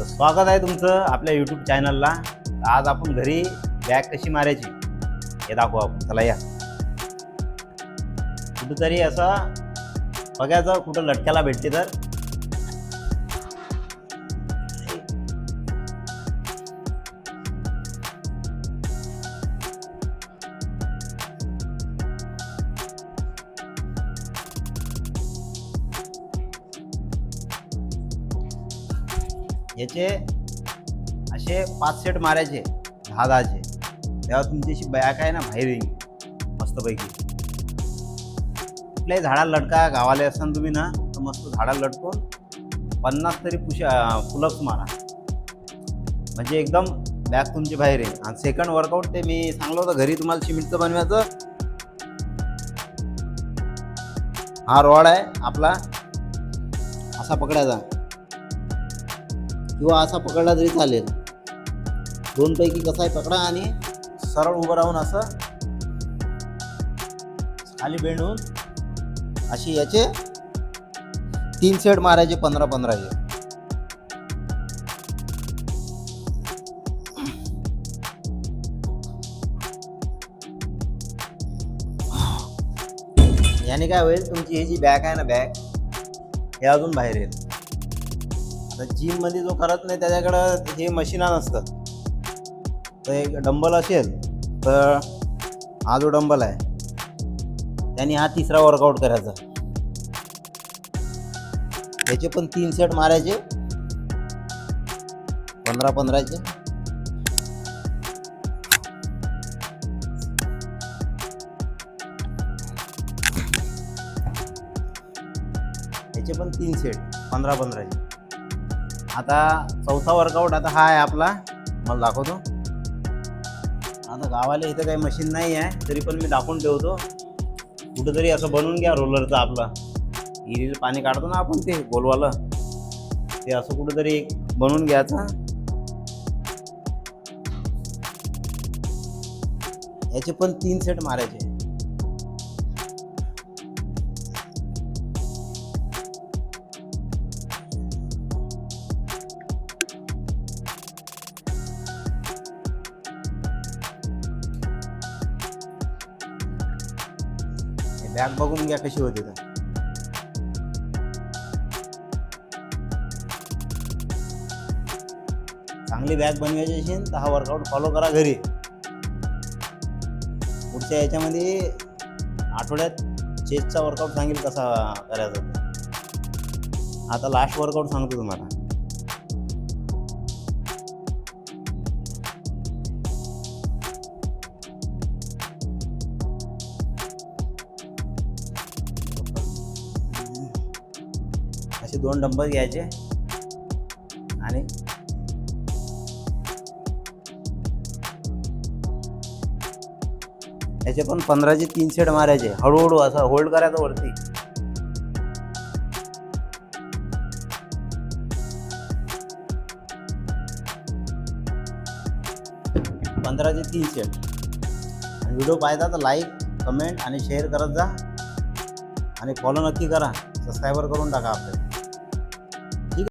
तर स्वागत आहे तुमचं आपल्या यूट्यूब चॅनलला। आज आपण घरी बॅग कशी मारायची हे दाखवू आपण। चला या। कुठेतरी असं बघायचं कुठं लटक्याला भेटते तर याचे असे 5 सेट मारायचे 10-10चे। तेव्हा तुमची अशी बॅग आहे ना बाहेर येईल मस्तपैकी। कुठल्याही झाडाला लटका, गावाला असताना तुम्ही ना तर मस्त झाडाला लटकून 50 तरी पुलअप्स मारा, म्हणजे एकदम बॅग तुमची बाहेर येईल। आणि सेकंड वर्कआउट ते मी सांगलं होतं घरी तुम्हाला सिमेंटचं बनवायचं। हा रॉड आहे आपला, असा पकडायचा किंवा असा पकडला तरी चालेल। दोन पैकी कसा आहे पकडा आणि सरळ उभं राहून असं खाली बेंड होऊन अशी याचे 3 सेट मारायचे 15-15चे। याने काय होईल, तुमची ही जी बॅग आहे ना बॅग हे अजून बाहेर येईल। आता जिम मध्ये जो करत नाही त्याच्याकडं हे मशीन नसतं, तर एक डंबल असेल तर हा जो डंबल आहे त्याने हा तिसरा वर्कआउट करायचा। याचे पण 3 सेट मारायचे 15-15चे। याचे पण 3 सेट 15-15चे। आता चौथा वर्कआउट आता हा आहे आपला, मला दाखवतो। आता गावाला इथं काही मशीन नाही आहे तरी पण मी दाखवून ठेवतो। कुठंतरी असं बनवून घ्या रोलरचं, आपला हिरीला पाणी काढतो ना आपण ते गोलवालं, ते असं कुठंतरी बनवून घ्यायचं। याचे पण 3 सेट मारायचे। बॅग बघून घ्या कशी होती तर। चांगली बॅग बनवायची असेल तर हा वर्कआउट फॉलो करा घरी। पुढच्या याच्यामध्ये आठवड्यात चेस्टचा वर्कआउट सांगेल कसा करायचा। आता लास्ट वर्कआउट सांगतो तुम्हाला। असे 2 डंबल घ्यायचे आणि याचे पण 15चे 3 सेट मारायचे। हळूहळू असं होल्ड करायचं वरती। पंधराचे 3 सेट। आणि व्हिडिओ पाहिजे तर लाईक, कमेंट आणि शेअर करत जा, आणि फॉलो नक्की करा। सबस्क्राईबर करून टाका आपल्याला।